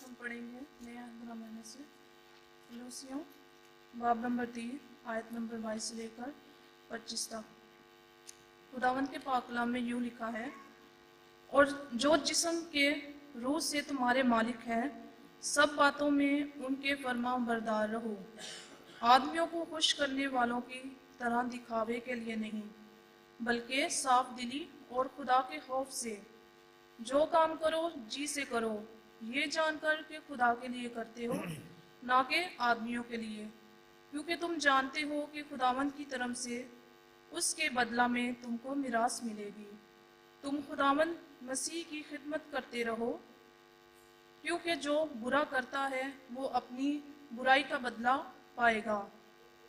हम पढ़ेंगे नया नामे से कोलोसियों बाब नंबर 3 आयत नंबर 22 से लेकर 25 तक। खुदावंद के पाक कलाम में यूं लिखा है, और जो जिस्म के रूह से तुम्हारे मालिक है, सब बातों में उनके फर्मा बरदार रहो, आदमियों को खुश करने वालों की तरह दिखावे के लिए नहीं, बल्कि साफ दिली और खुदा के खौफ से। जो काम करो जी से करो, ये जानकर कि खुदा के लिए करते हो, ना कि आदमियों के लिए, क्योंकि तुम जानते हो कि खुदावंद की तरफ से उसके बदला में तुमको मिरास मिलेगी। तुम खुदावंद मसीह की खिदमत करते रहो, क्योंकि जो बुरा करता है वो अपनी बुराई का बदला पाएगा,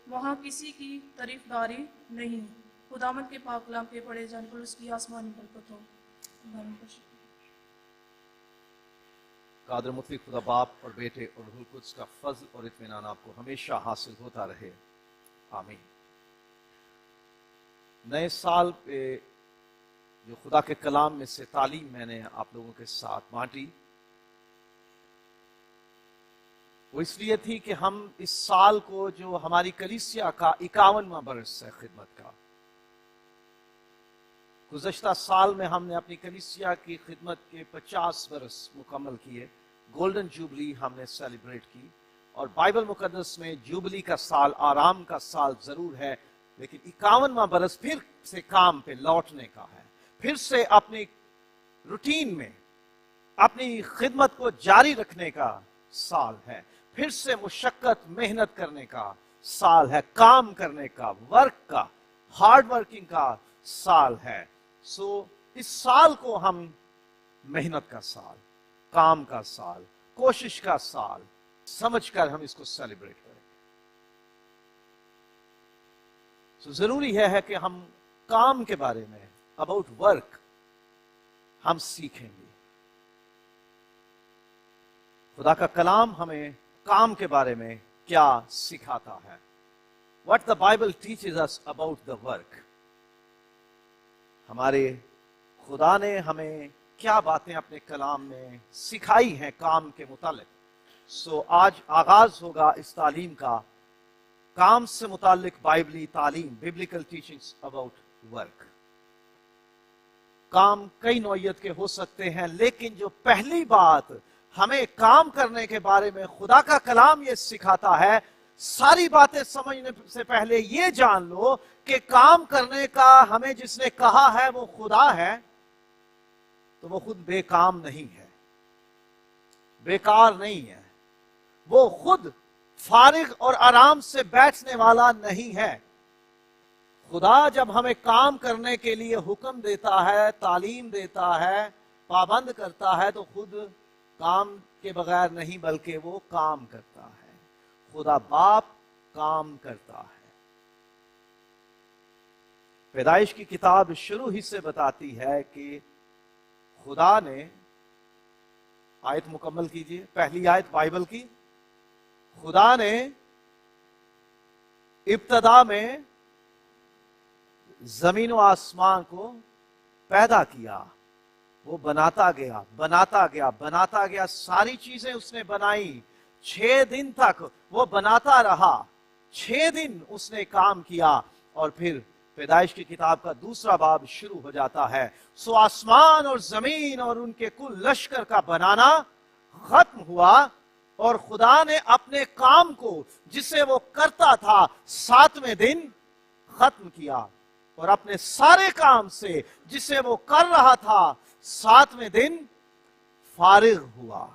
वहाँ किसी की तारीफदारी नहीं। खुदावंद के पाक कलाम के पढ़े जाने पर उसकी आसमानी बरकत हो। कादर मुतलक खुदा बाप और बेटे और रूहुल कुद्स का फजल और इत्मीनान आपको हमेशा हासिल होता रहे, आमीन। नए साल पे जो खुदा के कलाम में से तालीम मैंने आप लोगों के साथ बांटी, वो इसलिए थी कि हम इस साल को, जो हमारी कलीसिया का 51वां बरस है खिदमत का, गुज़श्ता साल में हमने अपनी कलीसिया की खिदमत के 50 बरस मुकम्मल किए, गोल्डन जुबली हमने सेलिब्रेट की। और बाइबल मुकद्दस में जुबली का साल, आराम का साल जरूर है, लेकिन 51वां बरस फिर से काम पे लौटने का है, फिर से अपनी रूटीन में अपनी खिदमत को जारी रखने का साल है, फिर से मुशक्कत मेहनत करने का साल है, काम करने का, वर्क का, हार्ड वर्किंग का साल है। सो इस साल को हम मेहनत का साल, काम का साल, कोशिश का साल समझकर हम इसको सेलिब्रेट करें। सो जरूरी है कि हम काम के बारे में, अबाउट वर्क, हम सीखेंगे। खुदा का कलाम हमें काम के बारे में क्या सिखाता है। What the Bible teaches us about the work। हमारे खुदा ने हमें क्या बातें अपने कलाम में सिखाई हैं काम के मुतालिक। सो आज आगाज होगा इस तालीम का, काम से मुतालिक बाइबली तालीम, बिब्लिकल टीचिंग्स अबाउट वर्क। काम कई नौयत के हो सकते हैं, लेकिन जो पहली बात हमें काम करने के बारे में खुदा का कलाम ये सिखाता है, सारी बातें समझने से पहले ये जान लो कि काम करने का हमें जिसने कहा है वो खुदा है, तो वो खुद बेकाम नहीं है, बेकार नहीं है, वो खुद फारिग और आराम से बैठने वाला नहीं है। खुदा जब हमें काम करने के लिए हुक्म देता है, तालीम देता है, पाबंद करता है, तो खुद काम के बगैर नहीं, बल्कि वो काम करता है। खुदा बाप काम करता है। पैदाइश की किताब शुरू ही से बताती है कि खुदा ने, आयत मुकम्मल कीजिए, पहली आयत बाइबल की, खुदा ने इब्तदा में जमीन व आसमान को पैदा किया। वो बनाता गया, बनाता गया, बनाता गया, सारी चीजें उसने बनाई। 6 दिन तक वो बनाता रहा, 6 दिन उसने काम किया, और फिर पैदाइश की किताब का दूसरा बाब शुरू हो जाता है। सो आसमान और जमीन और उनके कुल लश्कर का बनाना खत्म हुआ, और खुदा ने अपने काम को जिसे वो करता था 7वें दिन खत्म किया, और अपने सारे काम से जिसे वो कर रहा था 7वें दिन फारिग हुआ।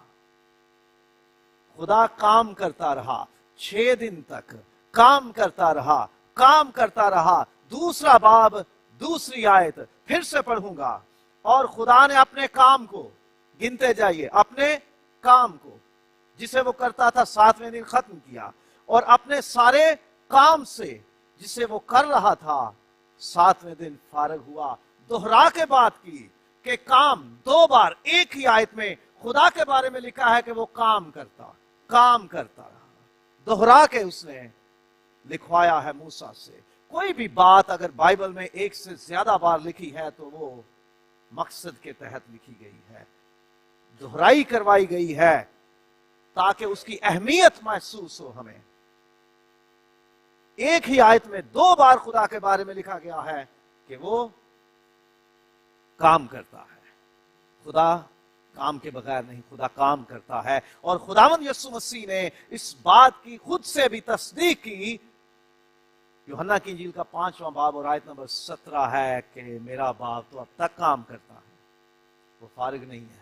खुदा काम करता रहा, 6 दिन तक काम करता रहा, काम करता रहा। दूसरा बाब, दूसरी आयत फिर से पढ़ूंगा। और खुदा ने अपने काम को, गिनते जाइए, अपने काम को जिसे वो करता था 7वें दिन खत्म किया, और अपने सारे काम से जिसे वो कर रहा था 7वें दिन फारिग हुआ। दोहरा के बात की कि काम 2 बार एक ही आयत में खुदा के बारे में लिखा है कि वो काम करता रहा। दोहरा के उसने लिखवाया है मूसा से। कोई भी बात अगर बाइबल में एक से ज्यादा बार लिखी है तो वो मकसद के तहत लिखी गई है, दोहराई करवाई गई है, ताकि उसकी अहमियत महसूस हो हमें। एक ही आयत में 2 बार खुदा के बारे में लिखा गया है कि वो काम करता है। खुदा काम के बगैर नहीं, खुदा काम करता है। और खुदावंद यीशु मसीह ने इस बात की खुद से भी तस्दीक की। यूहन्ना की इंजील का 5वां बाब और आयत नंबर 17 है कि मेरा बाप तो अब तक काम करता है, वो फारिग नहीं है।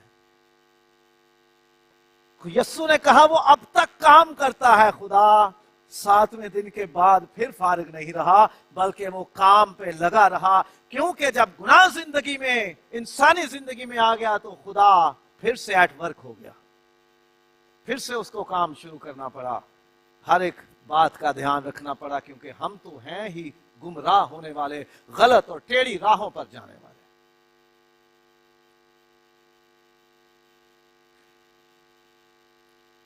यीशु ने कहा वो अब तक काम करता है। खुदा 7वें दिन के बाद फिर फारिग नहीं रहा, बल्कि वो काम पे लगा रहा। क्योंकि जब गुनाह जिंदगी में, इंसानी जिंदगी में आ गया तो खुदा फिर से एट वर्क हो गया, फिर से उसको काम शुरू करना पड़ा। हर एक बात का ध्यान रखना पड़ा, क्योंकि हम तो हैं ही गुमराह होने वाले, गलत और टेढ़ी राहों पर जाने वाले।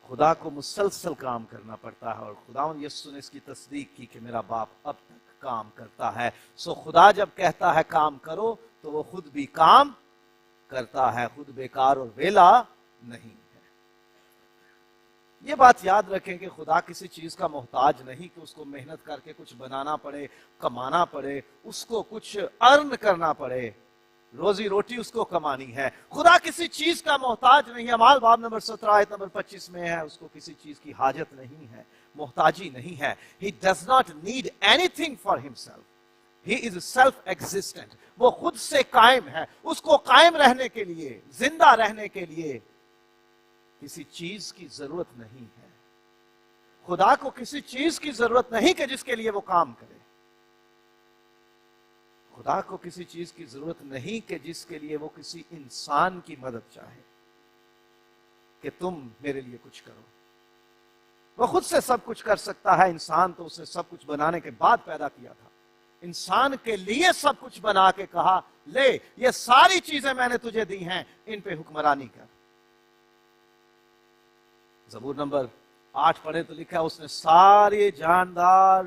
खुदा को मुसलसल काम करना पड़ता है। और खुदावंद यीशु ने इसकी तस्दीक की कि मेरा बाप अब तक काम करता है। सो खुदा जब कहता है काम करो तो वो खुद भी काम करता है, खुद बेकार और वेला नहीं है। ये बात याद रखें कि खुदा किसी चीज का मोहताज नहीं कि उसको मेहनत करके कुछ बनाना पड़े, कमाना पड़े, उसको कुछ अर्न करना पड़े, रोजी रोटी उसको कमानी है। खुदा किसी चीज का मोहताज नहीं है। अमाल बाब नंबर 17 आयत नंबर 25 में है, उसको किसी चीज की हाजत नहीं है, मोहताजी नहीं है। He does not need anything for himself. He is self-existent. वो खुद से कायम है। उसको कायम रहने के लिए, जिंदा रहने के लिए किसी चीज की जरूरत नहीं है। खुदा को किसी चीज की जरूरत नहीं कि जिसके लिए वो काम करे। खुदा को किसी चीज की जरूरत नहीं कि जिसके लिए वो किसी इंसान की मदद चाहे कि तुम मेरे लिए कुछ करो। वो खुद से सब कुछ कर सकता है। इंसान तो उसे सब कुछ बनाने के बाद पैदा किया था। इंसान के लिए सब कुछ बना के कहा, ले ये सारी चीजें मैंने तुझे दी हैं, इन पे हुक्मरानी कर। ज़बूर नंबर 8 पढ़े तो लिखा है, उसने सारे जानदार,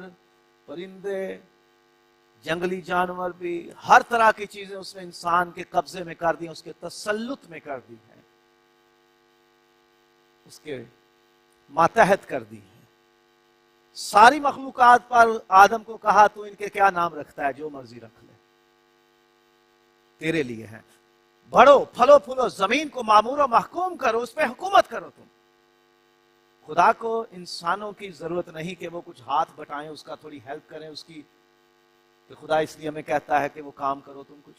परिंदे, जंगली जानवर भी, हर तरह की चीजें उसने इंसान के कब्जे में कर दी, उसके तसल्लुत में कर दी है, उसके मातहत कर दी है। सारी मखलूकात पर आदम को कहा तू इनके क्या नाम रखता है, जो मर्जी रख ले, तेरे लिए है। बढ़ो, फलो फूलो, जमीन को मामूर और महकूम करो, उस पर हुकूमत करो तुम। खुदा को इंसानों की जरूरत नहीं कि वो कुछ हाथ बटाएं, उसका थोड़ी हेल्प करें उसकी। तो खुदा इसलिए हमें कहता है कि वो काम करो तुम कुछ।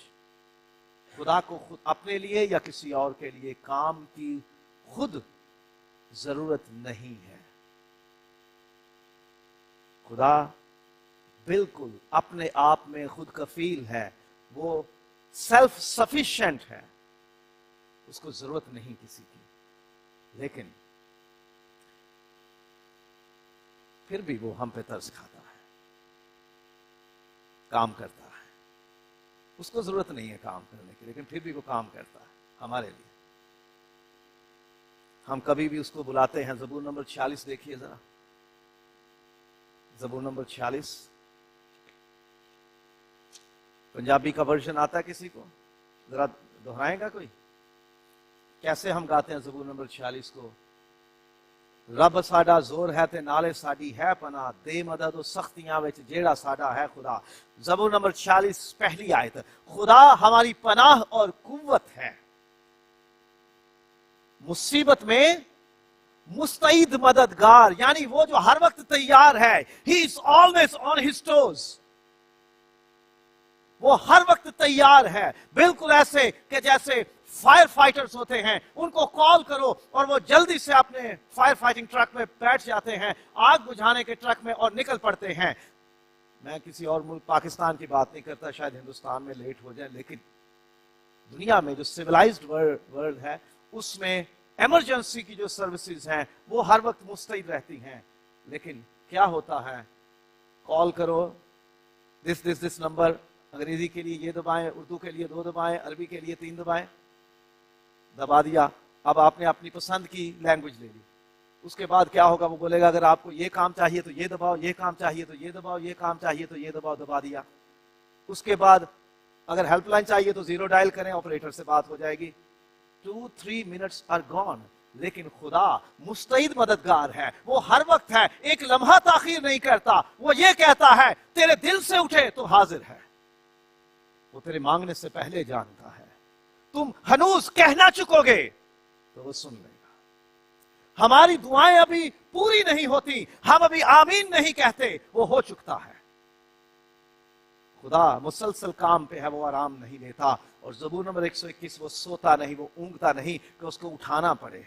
खुदा को खुद अपने लिए या किसी और के लिए काम की खुद जरूरत नहीं है। खुदा बिल्कुल अपने आप में खुद कफील है, वो सेल्फ सफिशिएंट है, उसको जरूरत नहीं किसी की। लेकिन फिर भी वो हम पे तरस खाता है, काम करता है। उसको जरूरत नहीं है काम करने की, लेकिन फिर भी वो काम करता है हमारे लिए। हम कभी भी उसको बुलाते हैं। ज़बूर नंबर 46 देखिए जरा, ज़बूर नंबर 46। पंजाबी का वर्जन आता है किसी को? जरा दोहराएगा कोई? कैसे हम गाते हैं ज़बूर नंबर 46 को? रब साडा जोर है ते नाले साडी है पना, दे मदद और सख्तियां विच जेड़ा साडा है खुदा। ज़बूर नंबर 46 पहली आयत, खुदा हमारी पनाह और कुव्वत है, मुसीबत में मुस्तईद मददगार, यानी वो जो हर वक्त तैयार है। He is always on his toes, वो हर वक्त तैयार है। बिल्कुल ऐसे कि जैसे फायर फाइटर्स होते हैं, उनको कॉल करो और वो जल्दी से अपने फायर फाइटिंग ट्रक में बैठ जाते हैं, आग बुझाने के ट्रक में, और निकल पड़ते हैं। मैं किसी और मुल्क पाकिस्तान की बात नहीं करता, शायद हिंदुस्तान में लेट हो जाए, लेकिन दुनिया में जो सिविलाइज्ड वर्ल्ड है उसमें इमरजेंसी की जो सर्विसेज हैं वो हर वक्त मुस्तैद रहती हैं। लेकिन क्या होता है, कॉल करो दिस नंबर, अंग्रेजी के लिए ये दबाएं, उर्दू के लिए 2 दबाएं, अरबी के लिए 3 दबाएं, दबा दिया। अब आपने अपनी पसंद की लैंग्वेज ले ली। उसके बाद क्या होगा, वो बोलेगा अगर आपको ये काम चाहिए तो ये दबाओ, ये काम चाहिए तो ये दबाओ, ये काम चाहिए तो ये दबाओ, दबा दिया। उसके बाद अगर हेल्पलाइन चाहिए तो 0 डायल करें, ऑपरेटर से बात हो जाएगी। 2-3 मिनट्स आर गॉन। लेकिन खुदा मुस्तैद मददगार है, वो हर वक्त है, एक लम्हा ताखीर नहीं करता। वो ये कहता है तेरे दिल से उठे तो हाजिर है, वो तेरे मांगने से पहले जानता है। तुम हनूज कहना चुकोगे तो वो सुन लेगा। हमारी दुआएं अभी पूरी नहीं होती, हम अभी आमीन नहीं कहते, वो हो चुकता है। खुदा मुसलसल काम पे है, वो आराम नहीं लेता। और ज़बूर नंबर 121, वो सोता नहीं, वो ऊँघता नहीं कि उसको उठाना पड़े,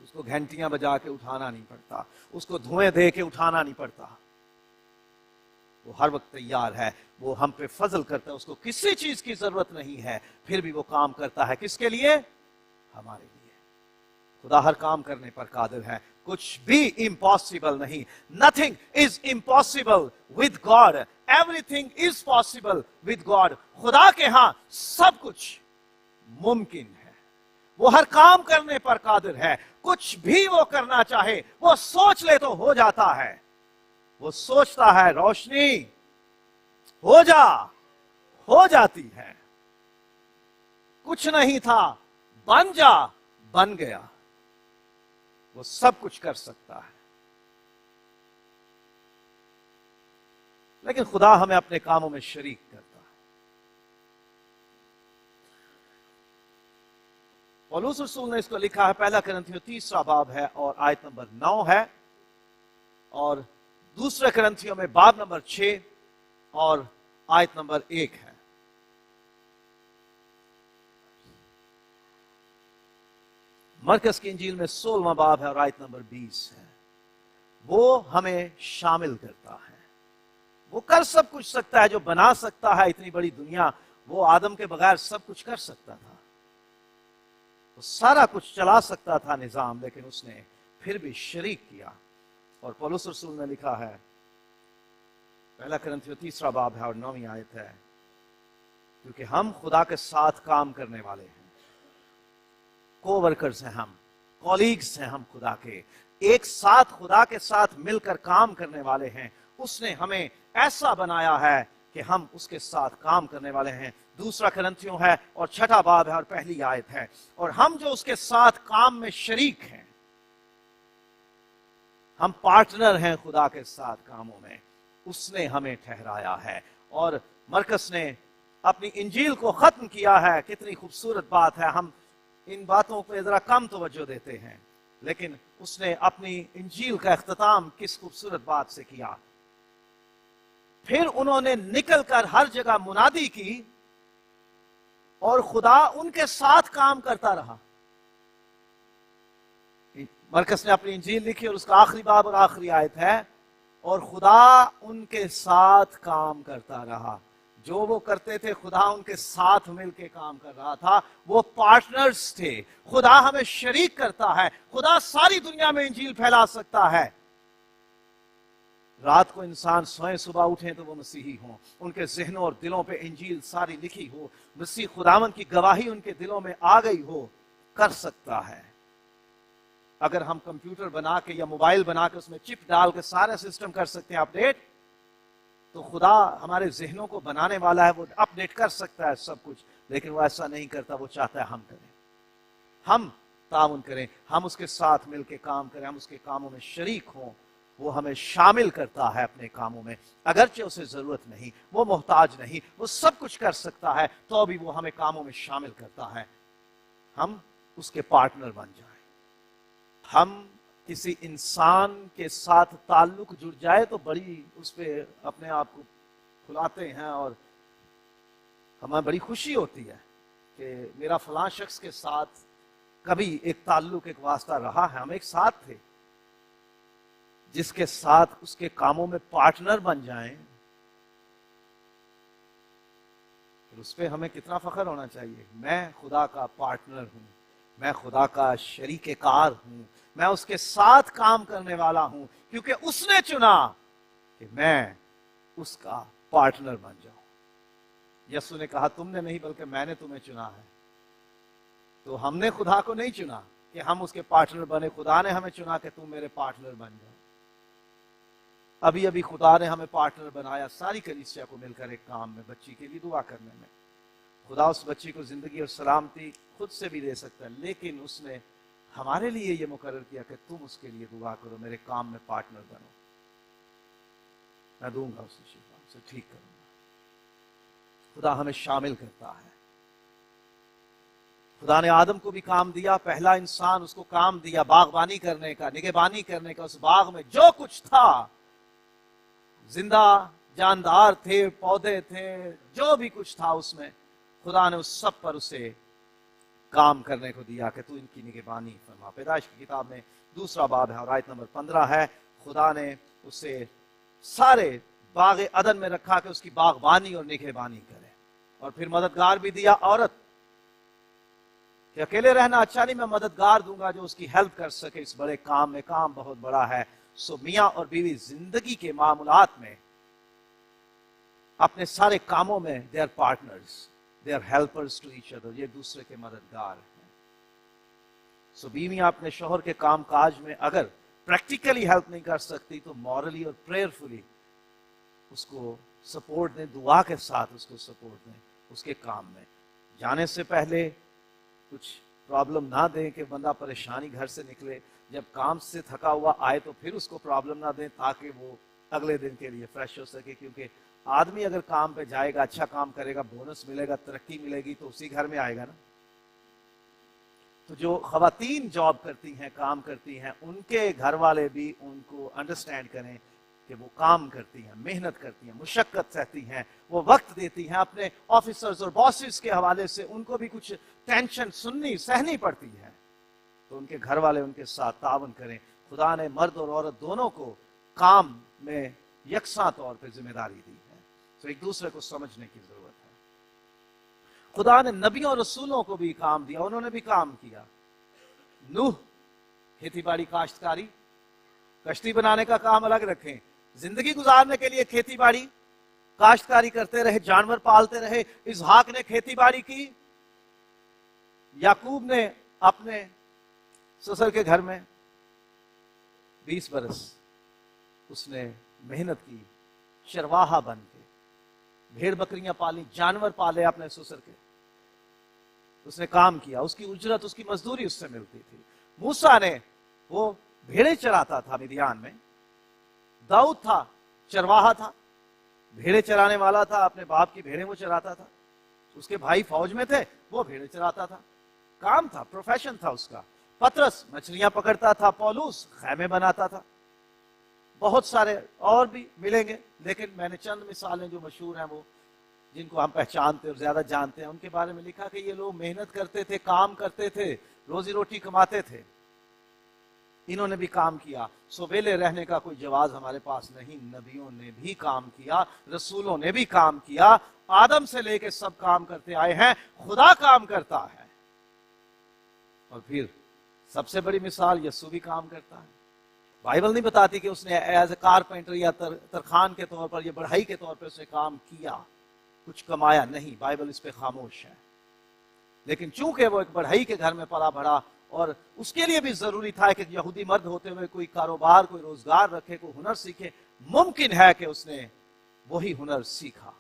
उसको घंटियां बजा के उठाना नहीं पड़ता, उसको धुएं दे के उठाना नहीं पड़ता। वो हर वक्त तैयार है, वो हम पे फजल करता है, उसको किसी चीज की जरूरत नहीं है, फिर भी वो काम करता है। किसके लिए? हमारे लिए। खुदा हर काम करने पर कादिर है, कुछ भी इम्पॉसिबल नहीं। Nothing is impossible with God, everything is possible with God. खुदा के यहां सब कुछ मुमकिन है, वो हर काम करने पर कादिर है। कुछ भी वो करना चाहे, वो सोच ले तो हो जाता है। वो सोचता है रोशनी हो जा, हो जाती है। कुछ नहीं था, बन जा, बन गया। वो सब कुछ कर सकता है। लेकिन खुदा हमें अपने कामों में शरीक करता है। पौलुस रसूल ने इसको लिखा है, पहला कुरिन्थियों 3 बाब है और आयत नंबर 9 है, और दूसरे कुरिन्थियों में बाब नंबर 6 और आयत नंबर 1 है। मरकस की इंजील में 16वां बाब है और आयत नंबर 20 है। वो हमें शामिल करता है। वो कर सब कुछ सकता है, जो बना सकता है इतनी बड़ी दुनिया। वो आदम के बगैर सब कुछ कर सकता था, वो सारा कुछ चला सकता था निजाम, लेकिन उसने फिर भी शरीक किया। और पौलुस रसूल ने लिखा है, पहला कुरिन्थियों 3 बाब है और 9वीं आयत है, क्योंकि हम खुदा के साथ काम करने वाले हैं, कोवर्कर्स हैं हम, कॉलीग्स हैं हम खुदा के, एक साथ खुदा के साथ मिलकर काम करने वाले हैं। उसने हमें ऐसा बनाया है कि हम उसके साथ काम करने वाले हैं। दूसरा कुरिन्थियों है और 6 बाब है और पहली आयत है, और हम जो उसके साथ काम में शरीक हैं, हम पार्टनर हैं खुदा के साथ कामों में, उसने हमें ठहराया है। और मरकस ने अपनी इंजील को खत्म किया है। कितनी खूबसूरत बात है, हम इन बातों पे जरा कम तवज्जो देते हैं, लेकिन उसने अपनी इंजील का इख्तिताम किस खूबसूरत बात से किया। फिर उन्होंने निकलकर हर जगह मुनादी की और खुदा उनके साथ काम करता रहा। मरकस ने अपनी इंजील लिखी और उसका आखिरी बाब और आखिरी आयत है, और खुदा उनके साथ काम करता रहा। जो वो करते थे, खुदा उनके साथ मिलके काम कर रहा था। वो पार्टनर्स थे। खुदा हमें शरीक करता है। खुदा सारी दुनिया में इंजील फैला सकता है। रात को इंसान सोए, सुबह उठे तो वो मसीही हों, उनके ज़हनों और दिलों पे इंजील सारी लिखी हो, मसीह खुदावन की गवाही उनके दिलों में आ गई हो, कर सकता है। अगर हम कंप्यूटर बना के या मोबाइल बना के उसमें चिप डाल के सारा सिस्टम कर सकते हैं अपडेट, तो खुदा हमारे ज़हनों को बनाने वाला है, वो अपडेट कर सकता है सब कुछ, लेकिन वो ऐसा नहीं करता। वो चाहता है हम करें, हम ताउन करें, हम उसके साथ मिलकर काम करें, हम उसके कामों में शरीक हों। वो हमें शामिल करता है अपने कामों में, अगरचे उसे जरूरत नहीं, वो मोहताज नहीं, वो सब कुछ कर सकता है, तो भी वो हमें कामों में शामिल करता है। हम उसके पार्टनर बन जाए। हम किसी इंसान के साथ ताल्लुक जुड़ जाए तो बड़ी उस पर अपने आप को फुलाते हैं, और हमें बड़ी खुशी होती है कि मेरा फलां शख्स के साथ कभी एक ताल्लुक, एक वास्ता रहा है, हम एक साथ थे। जिसके साथ उसके कामों में पार्टनर बन जाएं, तो उस पर हमें कितना फख्र होना चाहिए। मैं खुदा का पार्टनर हूं, मैं खुदा का शरीके कार हूं, मैं उसके साथ काम करने वाला हूं, क्योंकि उसने चुना कि मैं उसका पार्टनर बन जाऊं। यीशु ने कहा, तुमने नहीं बल्कि मैंने तुम्हें चुना है। तो हमने खुदा को नहीं चुना कि हम उसके पार्टनर बने, खुदा ने हमें चुना कि तुम मेरे पार्टनर बन जाओ। अभी अभी खुदा ने हमें पार्टनर बनाया, सारी कलीसिया को मिलकर एक काम में, बच्ची के लिए दुआ करने में। खुदा उस बच्ची को जिंदगी और सलामती खुद से भी दे सकता है, लेकिन उसने हमारे लिए ये मुकर्रर किया कि तुम उसके लिए दुआ करो, मेरे काम में पार्टनर बनो, मैं दूंगा उसे शिफा, उसे ठीक करूंगा। खुदा हमें शामिल करता है। खुदा ने आदम को भी काम दिया, पहला इंसान, उसको काम दिया बागबानी करने का, निगहबानी करने का। उस बाग में जो कुछ था, जिंदा जानदार थे, पौधे थे, जो भी कुछ था उसमें, खुदा ने उस सब पर उसे काम करने को दिया कि तू इनकी निगहबानी फरमा। पैदाइश की किताब में 2 बाब है और आयत नंबर 15 है। खुदा ने उसे सारे बाग अदन में रखा कि उसकी बागबानी और निगहबानी करे, और फिर मददगार भी दिया औरत, कि अकेले रहना अच्छा नहीं, मैं मददगार दूंगा जो उसकी हेल्प कर सके इस बड़े काम में। काम बहुत बड़ा है। सो मियां और बीवी जिंदगी के मामूलात में, अपने सारे कामों में they are partners, they are helpers to each other, ये दूसरे के मददगार हैं। सो बीवियां अपने शौहर के काम काज में अगर प्रैक्टिकली हेल्प नहीं कर सकती तो मॉरली और प्रेयरफुली उसको सपोर्ट दें, दुआ के साथ उसको सपोर्ट दें उसके काम में। जाने से पहले कुछ प्रॉब्लम ना दें कि बंदा परेशानी घर से निकले, जब काम से थका हुआ आए तो फिर उसको प्रॉब्लम ना दें, ताकि वो अगले दिन के लिए फ्रेश हो सके। क्योंकि आदमी अगर काम पे जाएगा, अच्छा काम करेगा, बोनस मिलेगा, तरक्की मिलेगी, तो उसी घर में आएगा ना। तो जो खवातीन जॉब करती हैं, काम करती हैं, उनके घर वाले भी उनको अंडरस्टैंड करें कि वो काम करती हैं, मेहनत करती हैं, मुशक्कत सहती हैं, वो वक्त देती हैं। अपने ऑफिसर्स और बॉसेस के हवाले से उनको भी कुछ टेंशन सहनी पड़ती है, तो उनके घर वाले उनके साथ तावन करें। खुदा ने मर्द और औरत दोनों को काम में यकसा तौर पे जिम्मेदारी दी है, तो एक दूसरे को समझने की जरूरत है। खुदा ने नबियों और रसूलों को भी काम दिया, उन्होंने भी काम किया। नूह खेती बाड़ी, काश्तकारी, कश्ती बनाने का काम अलग रखें, जिंदगी गुजारने के लिए खेती बाड़ी काश्तकारी करते रहे, जानवर पालते रहे। इसहाक ने खेती बाड़ी की, याकूब ने अपने ससुर के घर में 20 बरस उसने मेहनत की, चरवाहा बन के भेड़ बकरियां पाली, जानवर पाले अपने ससुर के, उसने काम किया, उसकी उजरत, उसकी मजदूरी उससे मिलती थी। मूसा ने, वो भेड़े चराता था मिदियान में। दाऊद था, चरवाहा था, भेड़े चराने वाला था, अपने बाप की भेड़ें वो चराता था। उसके भाई फौज में थे, वो भेड़े चराता था, काम था, प्रोफेशन था उसका। पतरस मछलियां पकड़ता था, पौलुस खैमे बनाता था। बहुत सारे और भी मिलेंगे, लेकिन मैंने चंद मिसालें जो मशहूर हैं, वो जिनको हम पहचानते और ज्यादा जानते हैं, उनके बारे में लिखा कि ये लोग मेहनत करते थे, काम करते थे, रोजी रोटी कमाते थे। इन्होंने भी काम किया। सो वेले रहने का कोई जवाब हमारे पास नहीं। नबियों ने भी काम किया, रसूलों ने भी काम किया, आदम से लेके सब काम करते आए हैं। खुदा काम करता है, और फिर सबसे बड़ी मिसाल यीशु भी काम करता है। बाइबल नहीं बताती कि उसने एज ए कारपेंटर या तरखान के तौर पर या बढ़ाई के तौर पर उसने काम किया, कुछ कमाया, नहीं, बाइबल इस पे खामोश है। लेकिन चूंकि वो एक बढ़ई के घर में पला बढ़ा, और उसके लिए भी जरूरी था कि यहूदी मर्द होते हुए कोई कारोबार, कोई रोजगार रखे, कोई हुनर सीखे, मुमकिन है कि उसने वही हुनर सीखा।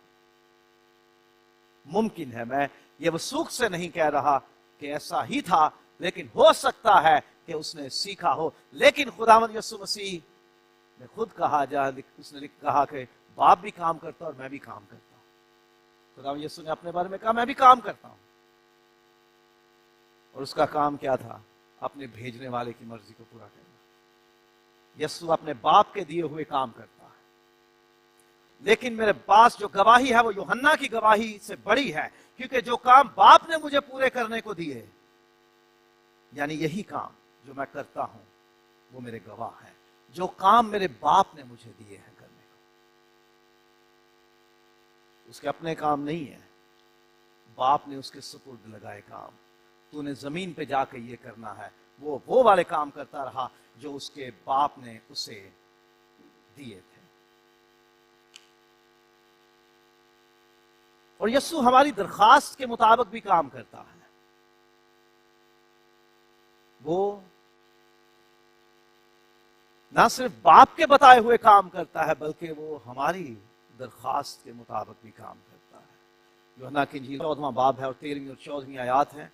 मुमकिन है, मैं ये वसूख से नहीं कह रहा कि ऐसा ही था, लेकिन हो सकता है कि उसने सीखा हो। लेकिन खुदावंद यीशु मसीह ने खुद कहा, उसने कहा कि बाप भी काम करता और मैं भी काम करता हूं। खुदावंद यीशु ने अपने बारे में कहा, मैं भी काम करता हूं। और उसका काम क्या था? अपने भेजने वाले की मर्जी को पूरा करना। यीशु अपने बाप के दिए हुए काम करता है, लेकिन मेरे पास जो गवाही है वो यूहन्ना की गवाही से बड़ी है, क्योंकि जो काम बाप ने मुझे पूरे करने को दिए, यानी यही काम जो मैं करता हूं, वो मेरे गवाह है। जो काम मेरे बाप ने मुझे दिए हैं करने को, उसके अपने काम नहीं है, बाप ने उसके सुपुर्द लगाए काम। तूने जमीन पे जाके ये करना है, वो वाले काम करता रहा जो उसके बाप ने उसे दिए थे। और यीशु हमारी दरखास्त के मुताबिक भी काम करता है। वो ना सिर्फ बाप के बताए हुए काम करता है, बल्कि वो हमारी दरखास्त के मुताबिक भी काम करता है। यूहन्ना की इंजील 14वां बाब है और 13वीं और 14वीं आयत है।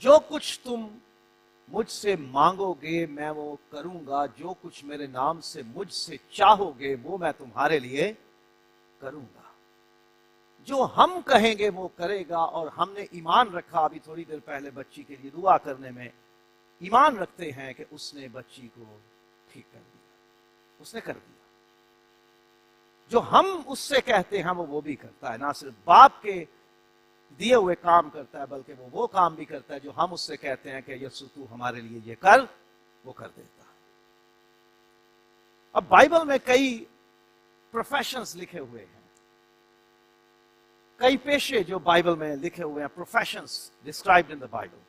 जो कुछ तुम मुझसे मांगोगे मैं वो करूंगा, जो कुछ मेरे नाम से मुझसे चाहोगे वो मैं तुम्हारे लिए करूंगा। जो हम कहेंगे वो करेगा। और हमने ईमान रखा, अभी थोड़ी देर पहले बच्ची के लिए दुआ करने में ईमान रखते हैं कि उसने बच्ची को ठीक कर दिया, उसने कर दिया। जो हम उससे कहते हैं वो भी करता है। ना सिर्फ बाप के दिए हुए काम करता है बल्कि वो काम भी करता है जो हम उससे कहते हैं कि यीशु तू हमारे लिए ये कर, वो कर देता है। अब बाइबल में कई प्रोफेशंस लिखे हुए हैं, कई पेशे जो बाइबल में लिखे हुए हैं, professions described in the Bible.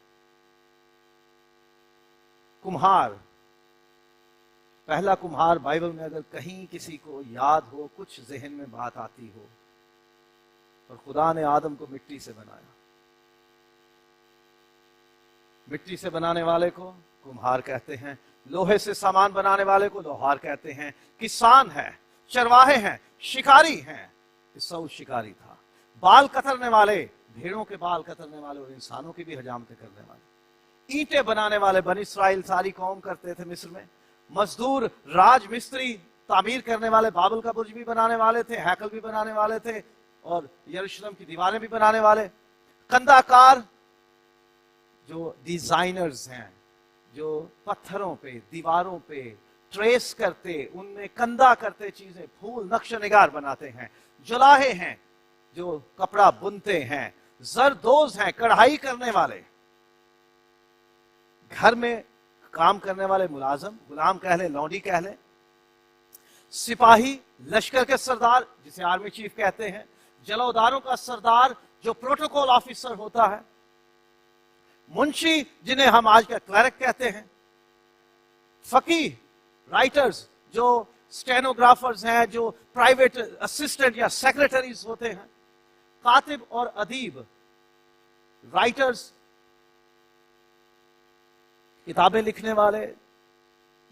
कुम्हार, पहला कुम्हार बाइबल में अगर कहीं किसी को याद हो, कुछ जहन में बात आती हो, और खुदा ने आदम को मिट्टी से बनाया। मिट्टी से बनाने वाले को कुम्हार कहते हैं, लोहे से सामान बनाने वाले को लोहार कहते हैं। किसान है, चरवाहे हैं, शिकारी हैं, इसौ शिकारी था। बाल कतरने वाले, भेड़ों के बाल कतरने वाले और इंसानों की भी हजामतें करने वाले। ईंटें बनाने वाले बनी इस्राइल सारी कौम करते थे मिस्र में। मजदूर, राज मिस्त्री, तामीर करने वाले, बाबल का बुर्ज भी बनाने वाले थे, हैकल भी बनाने वाले थे और यरूशलेम की दीवारें भी बनाने वाले। कंदाकार, जो डिजाइनर्स हैं, जो पत्थरों पे, दीवारों पे ट्रेस करते, उनमें कंदा करते चीजें, फूल, नक्श निगार बनाते हैं। जुलाहे हैं, जो कपड़ा बुनते हैं। जरदोज हैं, कढ़ाई करने वाले। घर में काम करने वाले मुलाजम, गुलाम कह ले, लौंडी कह ले। सिपाही, लश्कर के सरदार जिसे आर्मी चीफ कहते हैं। जलौदारों का सरदार जो प्रोटोकॉल ऑफिसर होता है। मुंशी जिन्हें हम आज का क्लर्क कहते हैं। फकीह, राइटर्स जो स्टेनोग्राफर्स हैं, जो प्राइवेट असिस्टेंट या सेक्रेटरीज होते हैं। कातिब और अदीब, राइटर्स, किताबें लिखने वाले,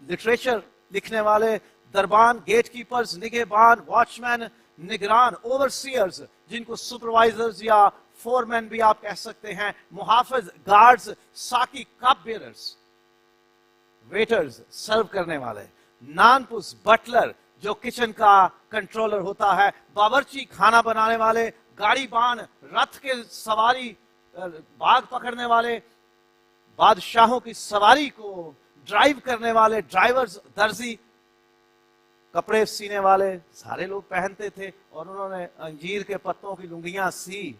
लिटरेचर लिखने वाले। दरबान, गेट कीपर्स, निगहबान, वॉचमैन, निगरान, ओवरसीयर्स जिनको सुपरवाइजर्स या फोरमैन भी आप कह सकते हैं। मुहाफिज, गार्ड्स, साकी, कप बेयरर्स, वेटर्स, सर्व करने वाले। नानपुस, बटलर जो किचन का कंट्रोलर होता है। बावर्ची, खाना बनाने वाले। गाड़ी बान, रथ के सवारी, बाग पकड़ने वाले। बादशाहों की सवारी को ड्राइव करने वाले, ड्राइवर्स, दर्जी, कपड़े सीने वाले सारे लोग पहनते थे और उन्होंने अंजीर के पत्तों की लुंगियां सी।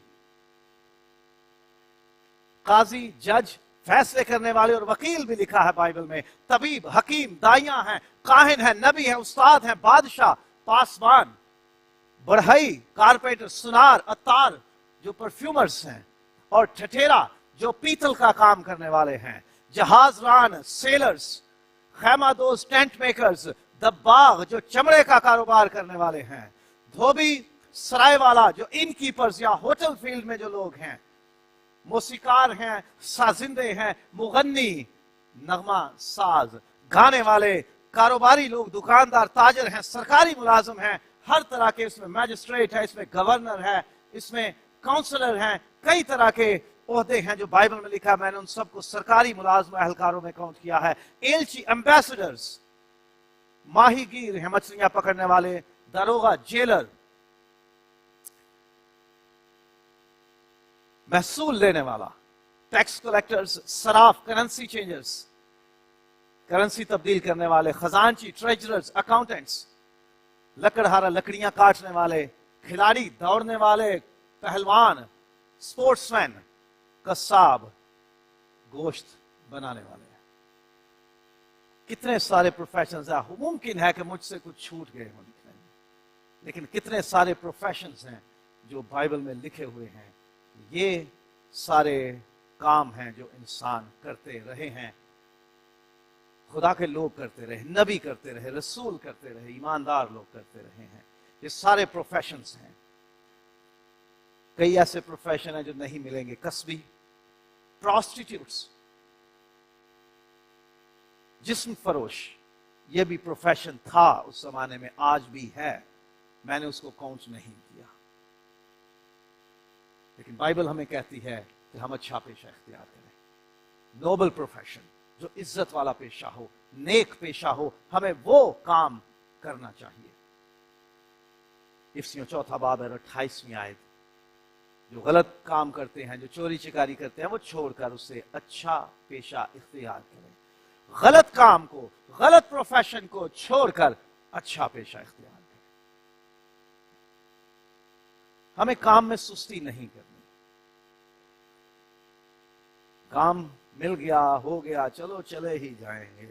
काजी, जज, फैसले करने वाले और वकील भी लिखा है बाइबल में। तबीब, हकीम, दाइया हैं, काहिन हैं, नबी हैं, उस्ताद हैं, बादशाह, पासवान, बढ़ई, कारपेंटर, सुनार, अत्तार जो परफ्यूमर्स हैं, और ठठेरा जो पीतल का काम करने वाले हैं। जहाजरान, सेलर्स, खैमादोज, टेंट मेकर्स, दब्बाग जो चमड़े का कारोबार करने वाले हैं। धोबी, सराय वाला जो इनकीपर्स या होटल फील्ड में जो लोग हैं। मौसीकार हैं, साजिंदे हैं, मुगन्नी, नगमा साज, गाने वाले, कारोबारी लोग, दुकानदार, ताजर हैं, सरकारी मुलाजिम हैं, हर तरह के। इसमें मैजिस्ट्रेट है, इसमें गवर्नर है, इसमें काउंसलर हैं, कई तरह के ओहदे हैं जो बाइबल में लिखा है। मैंने उन सबको सरकारी मुलाजिम एहलकारों में काउंट किया है। एलची, एम्बेसडर्स, माहीगीर हैं, मछलियां पकड़ने वाले, दरोगा, जेलर, महसूल लेने वाला, टैक्स कलेक्टर्स, सराफ, करेंसी चेंजर्स, करेंसी तब्दील करने वाले, खजांची, ट्रेजरर्स, अकाउंटेंट्स, लकड़हारा, लकड़ियां काटने वाले, खिलाड़ी, दौड़ने वाले, पहलवान, स्पोर्ट्समैन, कसाब, गोश्त बनाने वाले। कितने सारे प्रोफेशंस हैं। मुमकिन है कि मुझसे कुछ छूट गए हों लिखने में, लेकिन कितने सारे प्रोफेशंस हैं जो बाइबल में लिखे हुए हैं। ये सारे काम हैं जो इंसान करते रहे हैं, खुदा के लोग करते रहे, नबी करते रहे, रसूल करते रहे, ईमानदार लोग करते रहे हैं। ये सारे प्रोफेशंस हैं। कई ऐसे प्रोफेशन हैं जो नहीं मिलेंगे। कसबी, प्रोस्टिट्यूट्स, जिस्म फरोश, ये भी प्रोफेशन था उस जमाने में, आज भी है। मैंने उसको काउंट नहीं किया। लेकिन बाइबल हमें कहती है कि हम अच्छा पेशा इख्तियार करें, नोबल प्रोफेशन, जो इज्जत वाला पेशा हो, नेक पेशा हो, हमें वो काम करना चाहिए। इफ्सियों 4 बाब और 28वीं आयत, जो गलत काम करते हैं, जो चोरी चिकारी करते हैं, वो छोड़कर उससे अच्छा पेशा इख्तियार करें। गलत काम को, गलत प्रोफेशन को छोड़कर अच्छा पेशा इख्तियार करें। हमें काम में सुस्ती नहीं करनी। काम मिल गया, हो गया, चलो चले ही जाएंगे,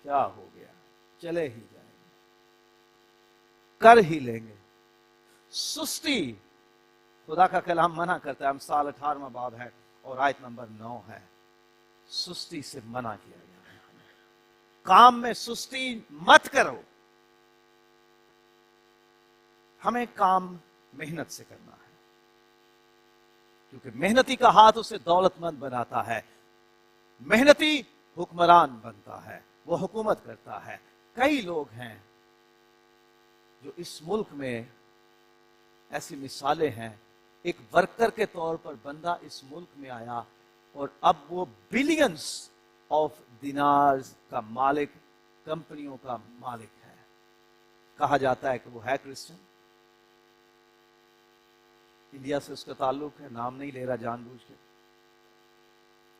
क्या हो गया, चले ही जाएंगे, कर ही लेंगे। सुस्ती खुदा का कलाम मना करता है। अम्साल 18वां बाब है और आयत नंबर 9 है। सुस्ती से मना किया गया है। काम में सुस्ती मत करो। हमें काम मेहनत से करना है, क्योंकि मेहनती का हाथ उसे दौलतमंद बनाता है। मेहनती हुक्मरान बनता है, वो हुकूमत करता है। कई लोग हैं जो इस मुल्क में, ऐसी मिसालें हैं, एक वर्कर के तौर पर बंदा इस मुल्क में आया और अब वो बिलियंस ऑफ दिनार्स का मालिक, कंपनियों का मालिक है। कहा जाता है कि वो है क्रिश्चियन, इंडिया से उसका ताल्लुक है, नाम नहीं ले रहा जानबूझ के।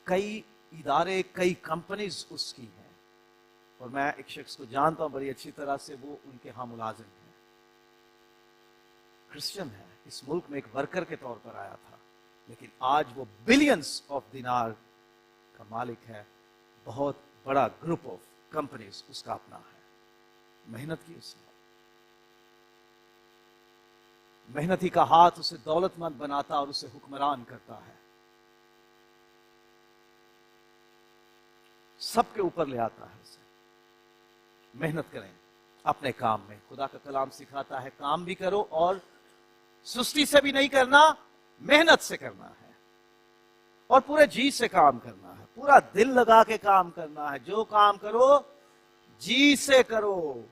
कई इदारे, कई कंपनीज उसकी हैं, और मैं एक शख्स को जानता हूं बड़ी अच्छी तरह से, वो उनके यहां मुलाजिम है, क्रिश्चियन है, इस मुल्क में एक वर्कर के तौर पर आया था, लेकिन आज वो बिलियंस ऑफ दिनार का मालिक है। बहुत बड़ा ग्रुप ऑफ कंपनीज उसका अपना है। मेहनत की उसने। मेहनती का हाथ उसे दौलतमंद बनाता और उसे हुक्मरान करता है, सबके ऊपर ले आता है उसे। मेहनत करें अपने काम में। खुदा का कलाम सिखाता है काम भी करो, और सुस्ती से भी नहीं करना, मेहनत से करना है, और पूरे जी से काम करना है, पूरा दिल लगा के काम करना है। जो काम करो जी से करो।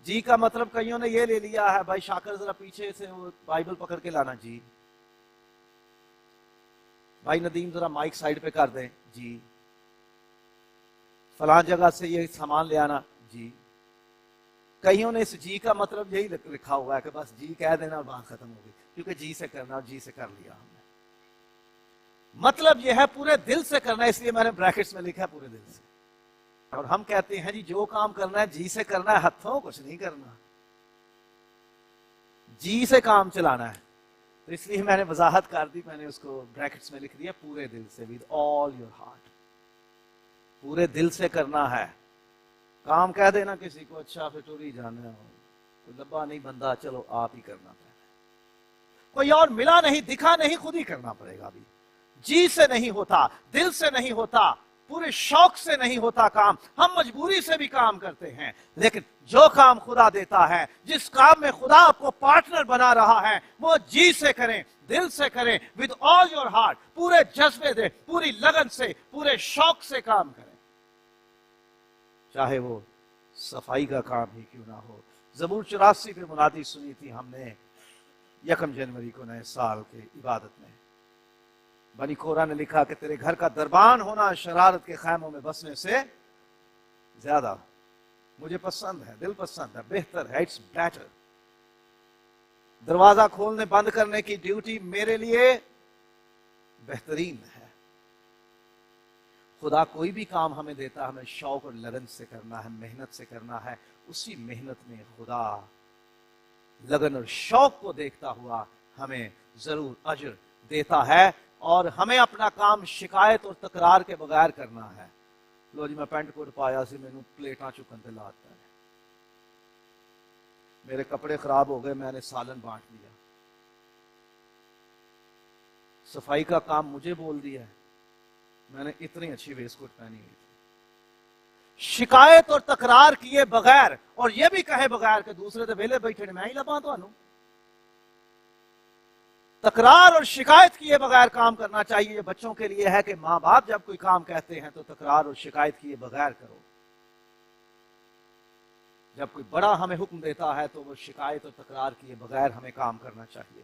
जी का मतलब कईयों ने ये ले लिया है, भाई शाकर जरा पीछे से वो बाइबल पकड़ के लाना जी, भाई नदीम जरा माइक साइड पे कर दें जी, फलां जगह से ये सामान ले आना जी। कईयों ने इस जी का मतलब यही लिखा हुआ है कि बस जी कह देना और बात खत्म हो गई, क्योंकि जी से करना, और जी से कर लिया हमने। मतलब यह है पूरे दिल से करना, इसलिए मैंने ब्रैकेट्स में लिखा है पूरे दिल से। और हम कहते हैं जी जो काम करना है जी से करना है, हथों कुछ नहीं करना, जी से काम चलाना है। तो इसलिए मैंने वजाहत कर दी, मैंने उसको ब्रैकेट्स में लिख दिया पूरे दिल से, विद ऑल योर हार्ट। पूरे दिल से करना है। काम कह देना किसी को, अच्छा फिर टूरी जाना हो, कोई लब्बा नहीं बंदा, चलो आप ही करना पड़ेगा, कोई और मिला नहीं, दिखा नहीं, खुद ही करना पड़ेगा। अभी जी से नहीं होता, दिल से नहीं होता, पूरे शौक से नहीं होता काम। हम मजबूरी से भी काम करते हैं, लेकिन जो काम खुदा देता है, जिस काम में खुदा आपको पार्टनर बना रहा है, वो जी से करें, दिल से करें, विद ऑल योर हार्ट, पूरे जज्बे से, पूरी लगन से, पूरे शौक से काम करें, चाहे वो सफाई का काम ही क्यों ना हो। ज़बूर 84 पे मुनादी सुनी थी हमने 1 जनवरी को, नए साल के इबादत में। बनी कोरा ने लिखा कि तेरे घर का दरबान होना शरारत के खैमों में बसने से ज्यादा मुझे पसंद है, दिल पसंद है, बेहतर है, इट्स बेटर। दरवाजा खोलने बंद करने की ड्यूटी मेरे लिए बेहतरीन है। खुदा कोई भी काम हमें देता, हमें शौक और लगन से करना है, मेहनत से करना है। उसी मेहनत में खुदा लगन और शौक को देखता हुआ हमें जरूर अजर देता है, और हमें अपना काम शिकायत और तकरार के बगैर करना है। लो जी मैं पेंट कोट पाया सी, मैनू प्लेटा चुकन ते लाता है, मेरे कपड़े खराब हो गए, मैंने सालन बांट दिया, सफाई का काम मुझे बोल दिया है, मैंने इतनी अच्छी वेस्टकोट पहनी हुई थी। शिकायत और तकरार किए बगैर, और यह भी कहे बगैर कि दूसरे तो वेले बैठे ने, मैं ही लबा तो। तकरार और शिकायत किए बगैर काम करना चाहिए। ये बच्चों के लिए है कि माँ बाप जब कोई काम कहते हैं तो तकरार और शिकायत किए बगैर करो। जब कोई बड़ा हमें हुक्म देता है तो वो शिकायत और तकरार किए बगैर हमें काम करना चाहिए।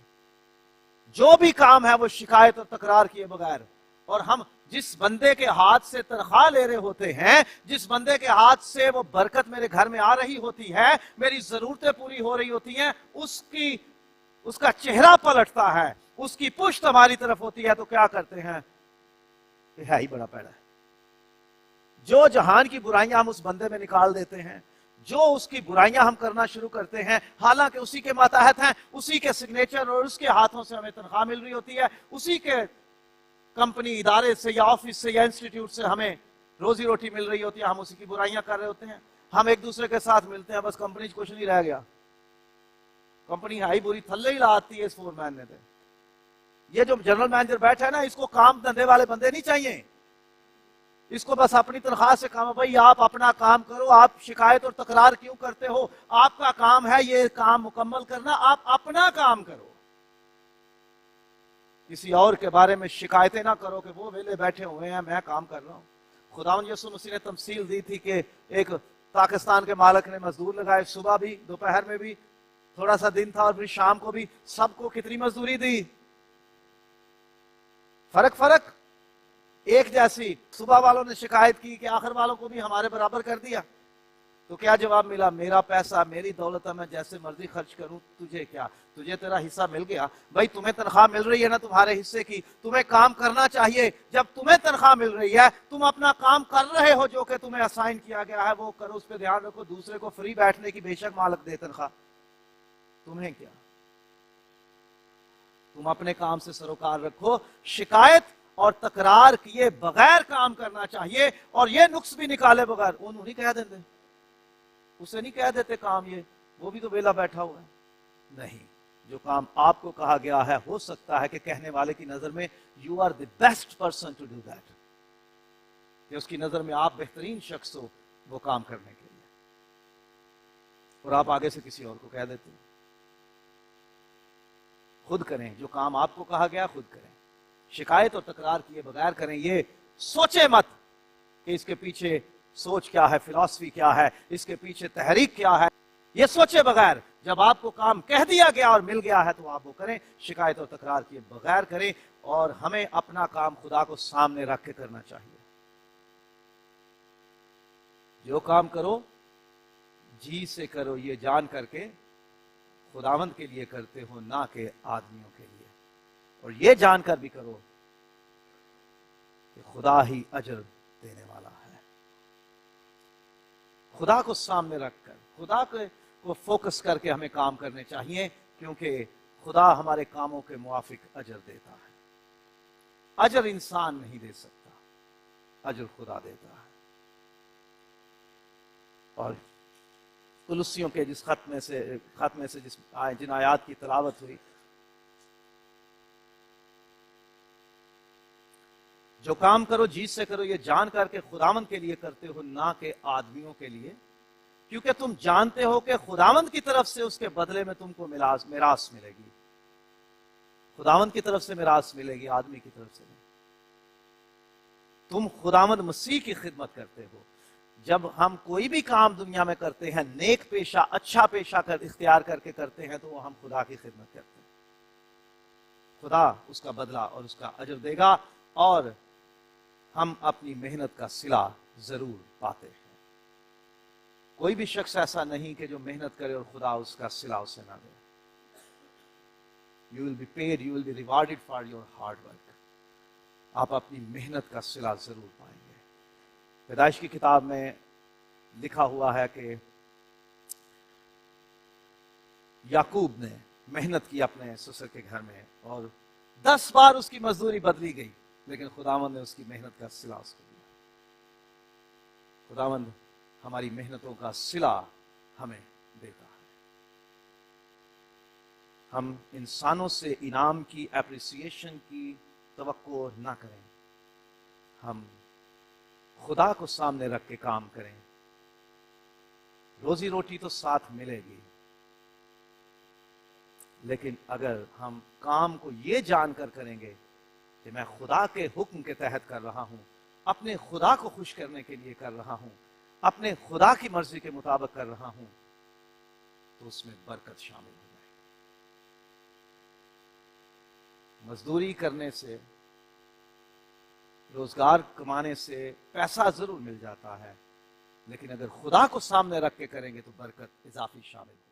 जो भी काम है वो शिकायत और तकरार किए बगैर। और हम जिस बंदे के हाथ से तनख्वाह ले रहे होते हैं, जिस बंदे के हाथ से वो बरकत मेरे घर में आ रही होती है, मेरी जरूरतें पूरी हो रही होती हैं, उसका चेहरा पलटता है, उसकी पुश्त हमारी तरफ होती है, तो क्या करते हैं? है ही बड़ा पैड़ा है। जो जहान की बुराइयां हम उस बंदे में निकाल देते हैं, जो उसकी बुराइयां हम करना शुरू करते हैं, हालांकि उसी के मातहत हैं, उसी के सिग्नेचर और उसके हाथों से हमें तनख्वाह मिल रही होती है, उसी के कंपनी इदारे से या ऑफिस से या इंस्टीट्यूट से हमें रोजी रोटी मिल रही होती है, हम उसी की बुराइयां कर रहे होते हैं। हम एक दूसरे के साथ मिलते हैं, बस कंपनी कुछ नहीं रह गया, कंपनी है ही बुरी, थल्ले ही लाती है इस फोरमैन ने। ये जो जनरल मैनेजर बैठा है ना, इसको काम धंधे वाले बंदे नहीं चाहिए, इसको बस अपनी तनख्वाह से काम है। भाई आप अपना काम करो, आप शिकायत और तकरार क्यों करते हो? आपका काम है ये काम मुकम्मल करना, आप अपना काम करो। किसी और के बारे में शिकायतें ना करो कि वो वेले बैठे हुए हैं, मैं काम कर रहा हूं। खुदावन यीशु मसीह ने तमसील दी थी कि एक पाकिस्तान के मालिक ने मजदूर लगाए, सुबह भी, दोपहर में भी, थोड़ा सा दिन था और फिर शाम को भी, सबको कितनी मजदूरी दी? फर्क एक जैसी। सुबह वालों ने शिकायत की कि आखिर वालों को भी हमारे बराबर कर दिया, तो क्या जवाब मिला? मेरा पैसा, मेरी दौलत है, मैं जैसे मर्जी खर्च करूं, तुझे क्या? तुझे तेरा हिस्सा मिल गया। भाई तुम्हें तनख्वाह मिल रही है ना तुम्हारे हिस्से की, तुम्हें काम करना चाहिए। जब तुम्हें तनख्वाह मिल रही है, तुम अपना काम कर रहे हो जो कि तुम्हें असाइन किया गया है, वो करो, उस पर ध्यान रखो। दूसरे को फ्री बैठने की बेशक मालिक दे तनख्वाह, तुम्हें क्या? तुम अपने काम से सरोकार रखो। शिकायत और तकरार किए बगैर काम करना चाहिए, और ये नुक्स भी निकाले बगैर। वो नहीं कह देते, उसे नहीं कह देते काम, ये वो भी तो वेला बैठा हुआ है। नहीं, जो काम आपको कहा गया है, हो सकता है कि कहने वाले की नजर में you are the best person to do that, कि उसकी नजर में आप बेहतरीन शख्स हो वो काम करने के लिए, और आप आगे से किसी और को कह देते हैं। खुद करें जो काम आपको कहा गया, खुद करें। शिकायत और तकरार किए बगैर करें। ये सोचे मत कि इसके पीछे सोच क्या है, फिलॉसफी क्या है, इसके पीछे तहरीक क्या है। ये सोचे बगैर जब आपको काम कह दिया गया और मिल गया है तो आप वो करें। शिकायत और तकरार किए बगैर करें, और हमें अपना काम खुदा को सामने रख के करना चाहिए। जो काम करो जी से करो, ये जान करके खुदावंद के लिए करते हो, ना के आदमियों के लिए। और ये जानकर भी करो कि खुदा ही अजर देने वाला है। खुदा को सामने रखकर, खुदा को फोकस करके हमें काम करने चाहिए, क्योंकि खुदा हमारे कामों के मुआफिक अजर देता है। अजर इंसान नहीं दे सकता, अजर खुदा देता है। और कुलुसियों के जिस खत में से जिन आयात की तिलावत हुई, जो काम करो जी से करो, ये जान करके खुदावंद के लिए करते हो, ना के आदमियों के लिए, क्योंकि तुम जानते हो कि खुदावंद की तरफ से उसके बदले में तुमको मिरास मिलेगी। खुदावंद की तरफ से मिरास मिलेगी, आदमी की तरफ से नहीं। तुम खुदावंद मसीह की खिदमत करते हो। जब हम कोई भी काम दुनिया में करते हैं, नेक पेशा, अच्छा पेशा इख्तियार करके करते हैं, तो वो हम खुदा की खिदमत करते हैं। खुदा उसका बदला और उसका अजर देगा, और हम अपनी मेहनत का सिला जरूर पाते हैं। कोई भी शख्स ऐसा नहीं कि जो मेहनत करे और खुदा उसका सिला उसे ना दे। You will be paid, you will be rewarded for your hard work. आप अपनी मेहनत का सिला जरूर पाएंगे। पैदाइश की किताब में लिखा हुआ है कि याकूब ने मेहनत की अपने ससुर के घर में, और 10 बार उसकी मजदूरी बदली गई, लेकिन खुदावंद ने उसकी मेहनत का सिला उसको दिया। खुदावंद हमारी मेहनतों का सिला हमें देता है। हम इंसानों से इनाम की, एप्रिसिएशन की तवक्को ना करें। हम खुदा को सामने रख के काम करें। रोजी रोटी तो साथ मिलेगी, लेकिन अगर हम काम को ये जानकर करेंगे कि मैं खुदा के हुक्म के तहत कर रहा हूं, अपने खुदा को खुश करने के लिए कर रहा हूं, अपने खुदा की मर्जी के मुताबिक कर रहा हूं, तो उसमें बरकत शामिल हो जाएगी। मजदूरी करने से, रोजगार कमाने से पैसा जरूर मिल जाता है, लेकिन अगर खुदा को सामने रख के करेंगे तो बरकत इजाफी शामिल है।